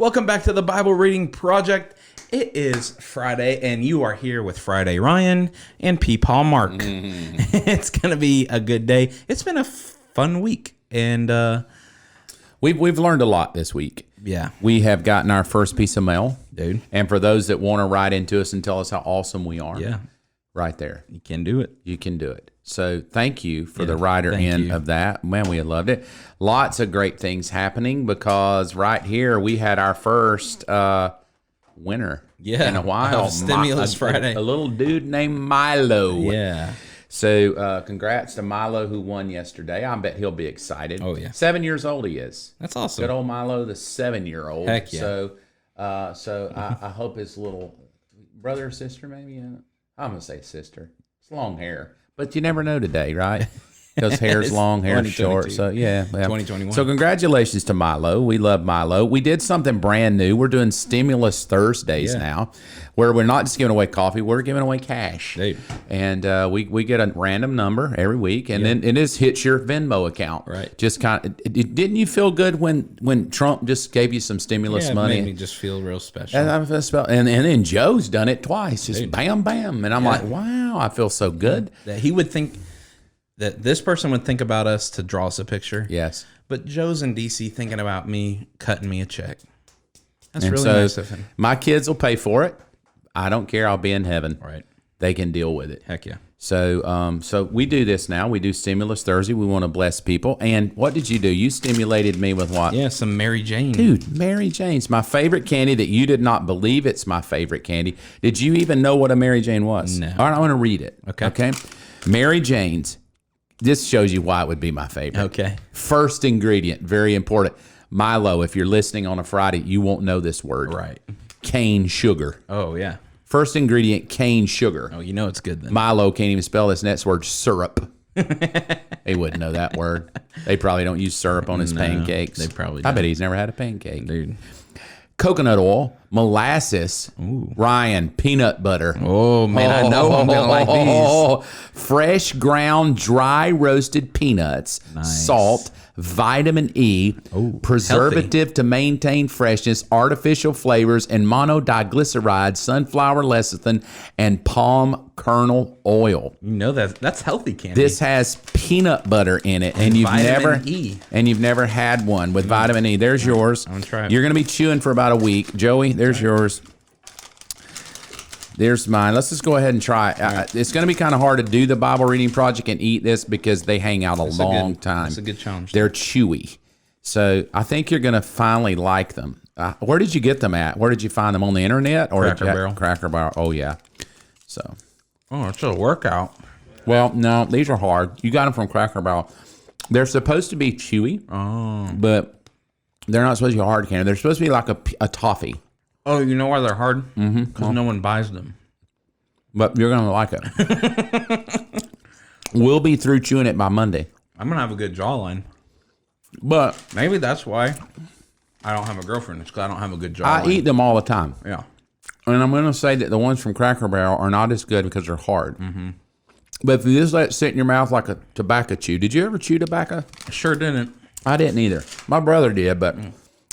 Welcome back to the Bible Reading Project. It is Friday, and you are here with Friday Ryan and P. Paul Mark. It's going to be a good day. It's been a fun week, and we've learned a lot this week. Yeah. We have gotten our first piece of mail. Dude. And for those that want to write into us and tell us how awesome we are, Yeah. right there. You can do it. You can do it. So thank you for the writer thank end you. of that. Man, we loved it. Lots of great things happening because right here we had our first winner in a while. Stimulus Friday. A little dude named Milo. Yeah. So congrats to Milo who won yesterday. I bet he'll be excited. Oh, yeah. 7 years old he is. That's awesome. Good old Milo, the 7-year-old. Heck yeah. So I hope his little brother or sister, maybe. I'm going to say sister. It's long hair. But you never know today, right? Because hair's long, hair's short. So, yeah. 2021. So, congratulations to Milo. We love Milo. We did something brand new. We're doing Stimulus Thursdays now, where we're not just giving away coffee, we're giving away cash. Dude. And we get a random number every week, and then it just hits your Venmo account. Right. Just kind of, didn't you feel good when Trump just gave you some stimulus money? It made me just feel real special. And then Joe's done it twice, just bam, bam. And I'm like, wow, I feel so good. That he would think that this person would think about us to draw us a picture. Yes. But Joe's in D.C. thinking about me cutting me a check. That's And really so nice of him. my kids will pay for it. I don't care. I'll be in heaven. Right. They can deal with it. Heck yeah. So we do this now. We do Stimulus Thursday. We want to bless people. And what did you do? You stimulated me with what? Yeah, some Mary Jane. Dude, Mary Jane's my favorite candy that you did not believe it's my favorite candy. Did you even know what a Mary Jane was? No. All right, I want to read it. Okay. Mary Jane's. This shows you why it would be my favorite. Okay. First ingredient, very important. Milo, if you're listening on a Friday, you won't know this word. Right. Cane sugar. Oh, yeah. First ingredient, cane sugar. Oh, you know it's good then. Milo can't even spell this next word, syrup. They wouldn't know that word. They probably don't use syrup on his pancakes. they probably I don't. bet he's never had a pancake. Dude. Coconut oil, molasses, Ryan, peanut butter. Oh, man, I know I'm going to like these. Fresh ground dry roasted peanuts, salt, vitamin E, preservative to maintain freshness, artificial flavors, and monodiglycerides, sunflower lecithin, and palm kernel oil. You know that's healthy candy. This has peanut butter in it, and you've never had one with vitamin E. There's yours. I'm gonna try it. You're gonna be chewing for about a week. Joey, there's yours. There's mine. Let's just go ahead and try it. It's going to be kind of hard to do the Bible Reading Project and eat this because they hang out a long time. That's a good challenge. They're chewy. So I think you're going to finally like them. Where did you get them at? Where did you find them? On the internet? Or Cracker Barrel. Cracker Barrel. Oh, yeah. So, Oh, it's a workout. well, no, these are hard. You got them from Cracker Barrel. They're supposed to be chewy, but they're not supposed to be hard candy. They're supposed to be like a toffee. Oh, you know why they're hard? Because no one buys them. But you're going to like it. We'll be through chewing it by Monday. I'm going to have a good jawline. But Maybe that's why I don't have a girlfriend. It's because I don't have a good jawline. I eat them all the time. Yeah. And I'm going to say that the ones from Cracker Barrel are not as good because they're hard. But if you just let it sit in your mouth like a tobacco chew. Did you ever chew tobacco? I sure didn't. I didn't either. My brother did, but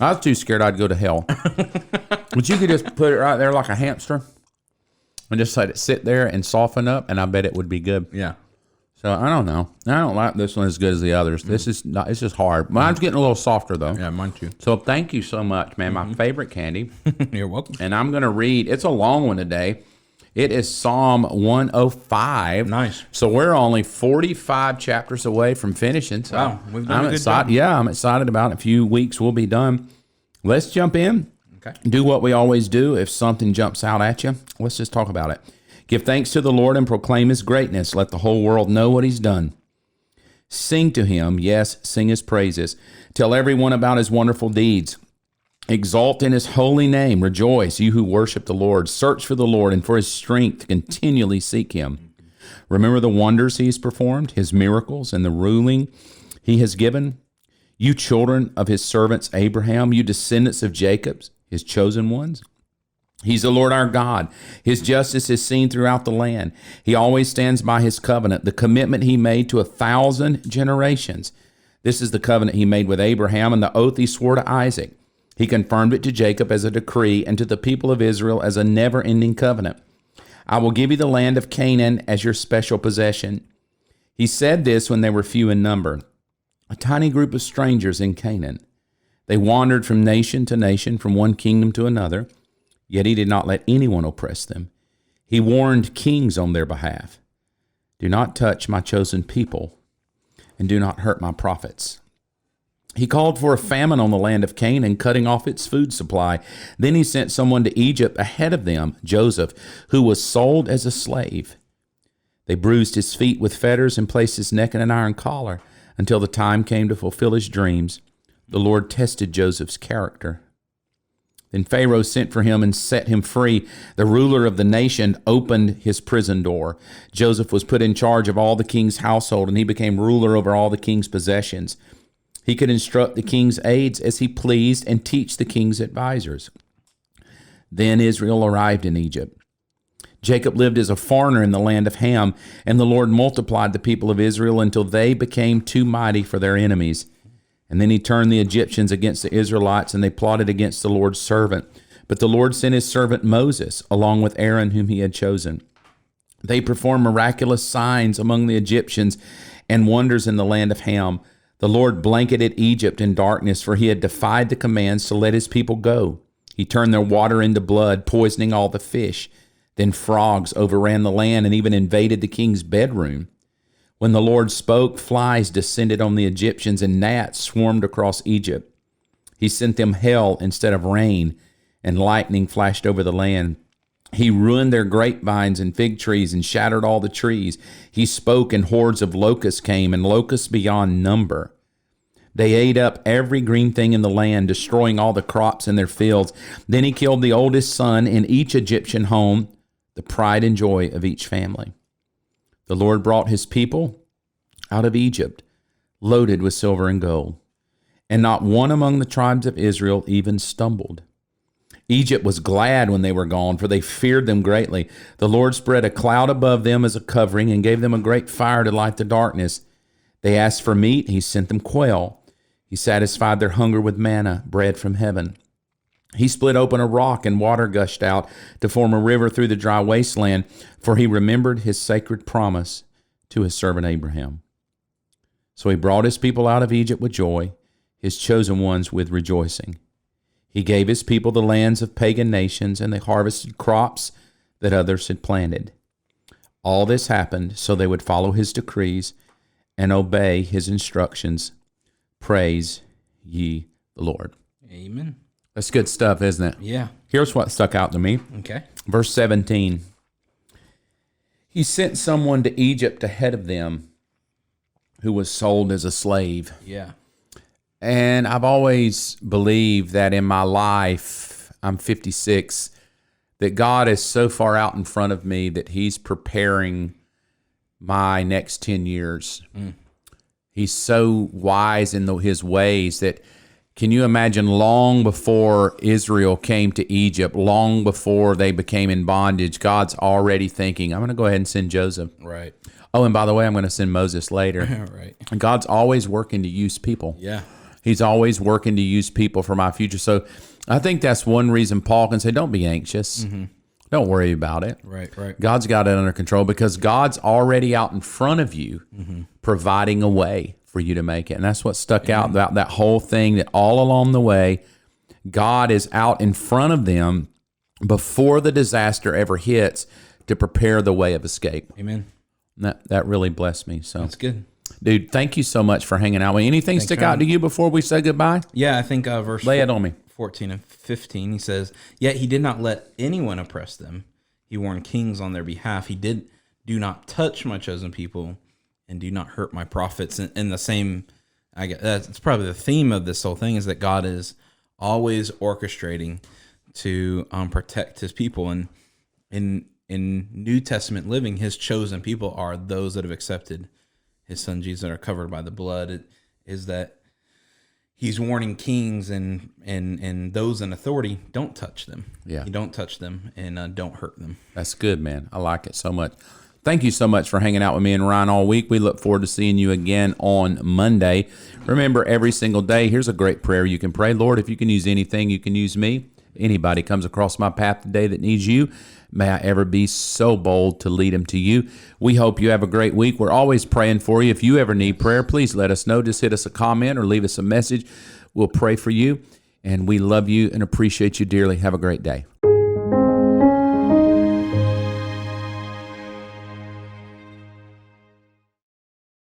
I was too scared I'd go to hell. But you could just put it right there like a hamster and just let it sit there and soften up, and I bet it would be good. Yeah. So I don't know. I don't like this one as good as the others. This is not. It's just hard. Mine's getting a little softer though. Yeah, mine too. So thank you so much, man. My favorite candy. You're welcome. And I'm going to read. It's a long one today. It is Psalm 105. Nice. So we're only 45 chapters away from finishing. So Wow, we've done I'm a good excited. job. Yeah, I'm excited about it. In a few weeks we'll be done. Let's jump in. Okay. Do what we always do. If something jumps out at you, let's just talk about it. Give thanks to the Lord and proclaim his greatness. Let the whole world know what he's done. Sing to him. Yes, sing his praises. Tell everyone about his wonderful deeds. Exalt in his holy name. Rejoice, you who worship the Lord. Search for the Lord and for his strength. Continually seek him. Remember the wonders he has performed, his miracles, and the ruling he has given. You children of his servants Abraham, you descendants of Jacob, his chosen ones. He's the Lord our God. His justice is seen throughout the land. He always stands by his covenant, the commitment he made to 1,000 generations. This is the covenant he made with Abraham and the oath he swore to Isaac. He confirmed it to Jacob as a decree and to the people of Israel as a never-ending covenant. I will give you the land of Canaan as your special possession. He said this when they were few in number, a tiny group of strangers in Canaan. They wandered from nation to nation, from one kingdom to another, yet he did not let anyone oppress them. He warned kings on their behalf. Do not touch my chosen people, and do not hurt my prophets. He called for a famine on the land of Canaan, cutting off its food supply. Then he sent someone to Egypt ahead of them, Joseph, who was sold as a slave. They bruised his feet with fetters and placed his neck in an iron collar until the time came to fulfill his dreams. The Lord tested Joseph's character. Then Pharaoh sent for him and set him free. The ruler of the nation opened his prison door. Joseph was put in charge of all the king's household, and he became ruler over all the king's possessions. He could instruct the king's aides as he pleased and teach the king's advisors. Then Israel arrived in Egypt. Jacob lived as a foreigner in the land of Ham, and the Lord multiplied the people of Israel until they became too mighty for their enemies. And then he turned the Egyptians against the Israelites, and they plotted against the Lord's servant. But the Lord sent his servant Moses, along with Aaron, whom he had chosen. They performed miraculous signs among the Egyptians and wonders in the land of Ham. The Lord blanketed Egypt in darkness, for he had defied the commands to let his people go. He turned their water into blood, poisoning all the fish. Then frogs overran the land and even invaded the king's bedroom. When the Lord spoke, flies descended on the Egyptians and gnats swarmed across Egypt. He sent them hail instead of rain, and lightning flashed over the land. He ruined their grapevines and fig trees and shattered all the trees. He spoke, and hordes of locusts came, and locusts beyond number. They ate up every green thing in the land, destroying all the crops in their fields. Then he killed the oldest son in each Egyptian home, the pride and joy of each family. The Lord brought his people out of Egypt, loaded with silver and gold, and not one among the tribes of Israel even stumbled. Egypt was glad when they were gone, for they feared them greatly. The Lord spread a cloud above them as a covering and gave them a great fire to light the darkness. They asked for meat, he sent them quail. He satisfied their hunger with manna, bread from heaven. He split open a rock, and water gushed out to form a river through the dry wasteland, for he remembered his sacred promise to his servant Abraham. So he brought his people out of Egypt with joy, his chosen ones with rejoicing. He gave his people the lands of pagan nations, and they harvested crops that others had planted. All this happened so they would follow his decrees and obey his instructions. Praise ye the Lord. Amen. That's good stuff, isn't it? Yeah. Here's what stuck out to me. Okay. Verse 17. He sent someone to Egypt ahead of them who was sold as a slave. Yeah. And I've always believed that in my life, I'm 56, that God is so far out in front of me that he's preparing my next 10 years. He's so wise in his ways that, can you imagine, long before Israel came to Egypt, long before they became in bondage, God's already thinking, I'm going to go ahead and send Joseph. Right. Oh, and by the way, I'm going to send Moses later. Right. And God's always working to use people. Yeah. He's always working to use people for my future. So I think that's one reason Paul can say, don't be anxious. Don't worry about it. Right, right. God's got it under control because God's already out in front of you, providing a way for you to make it. And that's what stuck out about that whole thing, that all along the way, God is out in front of them before the disaster ever hits to prepare the way of escape. Amen. And that really blessed me. So That's good. dude, thank you so much for hanging out with me. Anything stick out to you before we say goodbye? Yeah, I think verse Lay it on me. 14 and 15, he says, yet he did not let anyone oppress them. He warned kings on their behalf. He do not touch my chosen people and do not hurt my prophets. In the same, I guess that's probably the theme of this whole thing, is that God is always orchestrating to protect his people. And in New Testament living, his chosen people are those that have accepted his son Jesus, that are covered by the blood. It is that he's warning kings and those in authority, don't touch them. Yeah. You don't touch them and don't hurt them. That's good, man. I like it so much. Thank you so much for hanging out with me and Ryan all week. We look forward to seeing you again on Monday. Remember, every single day, here's a great prayer you can pray. Lord, if you can use anything, you can use me. Anybody comes across my path today that needs you, may I ever be so bold to lead them to you. We hope you have a great week. We're always praying for you. If you ever need prayer, please let us know. Just hit us a comment or leave us a message. We'll pray for you, and we love you and appreciate you dearly. Have a great day.